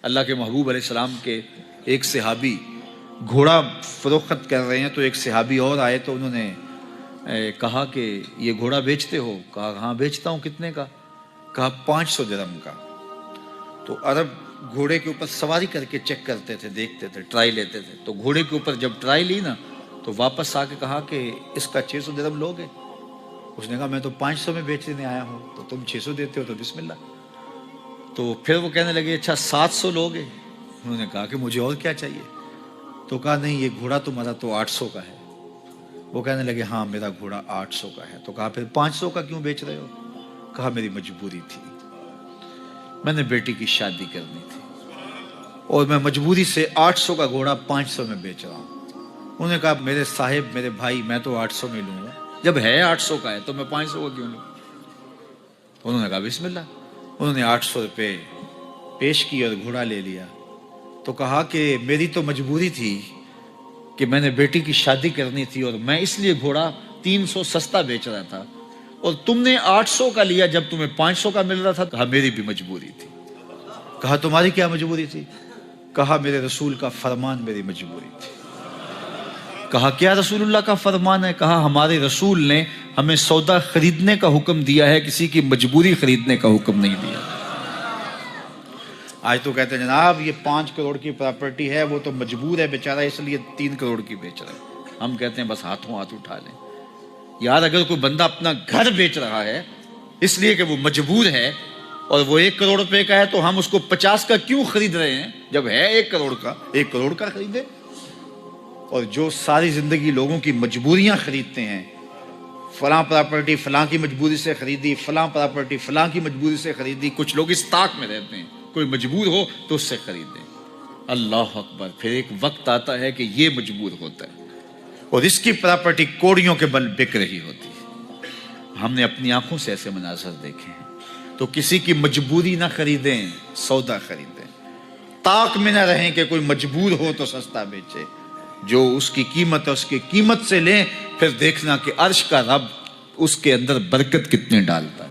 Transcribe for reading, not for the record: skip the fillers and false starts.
اللہ کے محبوب علیہ السلام کے ایک صحابی گھوڑا فروخت کر رہے ہیں، تو ایک صحابی اور آئے تو انہوں نے کہا کہ یہ گھوڑا بیچتے ہو؟ کہا ہاں بیچتا ہوں۔ کتنے کا؟ کہا 500 درہم کا۔ تو عرب گھوڑے کے اوپر سواری کر کے چیک کرتے تھے، دیکھتے تھے، ٹرائی لیتے تھے۔ تو گھوڑے کے اوپر جب ٹرائی لی نا تو واپس آ کے کہا کہ اس کا 600 درہم لوگے؟ اس نے کہا میں تو 500 میں بیچنے آیا ہوں، تو تم 600 دیتے ہو تو بسم اللہ۔ تو پھر وہ کہنے لگے اچھا 700 لوگے؟ انہوں نے کہا کہ مجھے اور کیا چاہیے؟ تو کہا نہیں یہ گھوڑا تمہارا تو 800 کا ہے۔ وہ کہنے لگے ہاں میرا گھوڑا 800 کا ہے۔ تو کہا پھر 500 کا کیوں بیچ رہے ہو؟ کہا میری مجبوری تھی، میں نے بیٹی کی شادی کرنی تھی اور میں مجبوری سے 800 کا گھوڑا 500 میں بیچ رہا ہوں۔ انہوں نے کہا میرے صاحب میرے بھائی میں تو 800 میں لوں گا، جب ہے 800 کا ہے تو میں 500 کا کیوں لوں؟ انہوں نے کہا بسم اللہ۔ انہوں نے 800 روپے پیش کی اور گھوڑا لے لیا۔ تو کہا کہ میری تو مجبوری تھی کہ میں نے بیٹی کی شادی کرنی تھی اور میں اس لیے گھوڑا 300 سستا بیچ رہا تھا، اور تم نے 800 کا لیا جب تمہیں 500 کا مل رہا تھا۔ کہا میری بھی مجبوری تھی۔ کہا تمہاری کیا مجبوری تھی؟ کہا میرے رسول کا فرمان میری مجبوری تھی۔ کہا کیا رسول اللہ کا فرمان ہے؟ کہا ہمارے رسول نے ہمیں سودا خریدنے کا حکم دیا ہے، کسی کی مجبوری خریدنے کا حکم نہیں دیا۔ آج تو کہتے ہیں جناب یہ 5 کروڑ کی پراپرٹی ہے، وہ تو مجبور ہے بیچارہ اس لیے 3 کروڑ کی بیچ رہا ہے۔ ہم کہتے ہیں بس ہاتھوں ہاتھ اٹھا لیں۔ یار اگر کوئی بندہ اپنا گھر بیچ رہا ہے اس لیے کہ وہ مجبور ہے اور وہ 1 کروڑ روپے کا ہے، تو ہم اس کو 50 کا کیوں خرید رہے ہیں؟ جب ہے 1 کروڑ کا، 1 کروڑ کا خریدے۔ اور جو ساری زندگی لوگوں کی مجبوریاں خریدتے ہیں، فلاں پراپرٹی فلاں کی مجبوری سے خریدی، فلاں پراپرٹی فلاں کی مجبوری سے خریدی۔ کچھ لوگ اس طاق میں رہتے ہیں کوئی مجبور ہو تو اس سے خریدیں۔ اللہ اکبر۔ پھر ایک وقت آتا ہے کہ یہ مجبور ہوتا ہے اور اس کی پراپرٹی کوڑیوں کے بل بک رہی ہوتی ہے۔ ہم نے اپنی آنکھوں سے ایسے مناظر دیکھے ہیں۔ تو کسی کی مجبوری نہ خریدیں، سودا خریدیں۔ طاق میں نہ رہیں کہ کوئی مجبور ہو تو سستا بیچے۔ جو اس کی قیمت ہے اس کی قیمت سے لیں، پھر دیکھنا کہ عرش کا رب اس کے اندر برکت کتنے ڈالتا ہے۔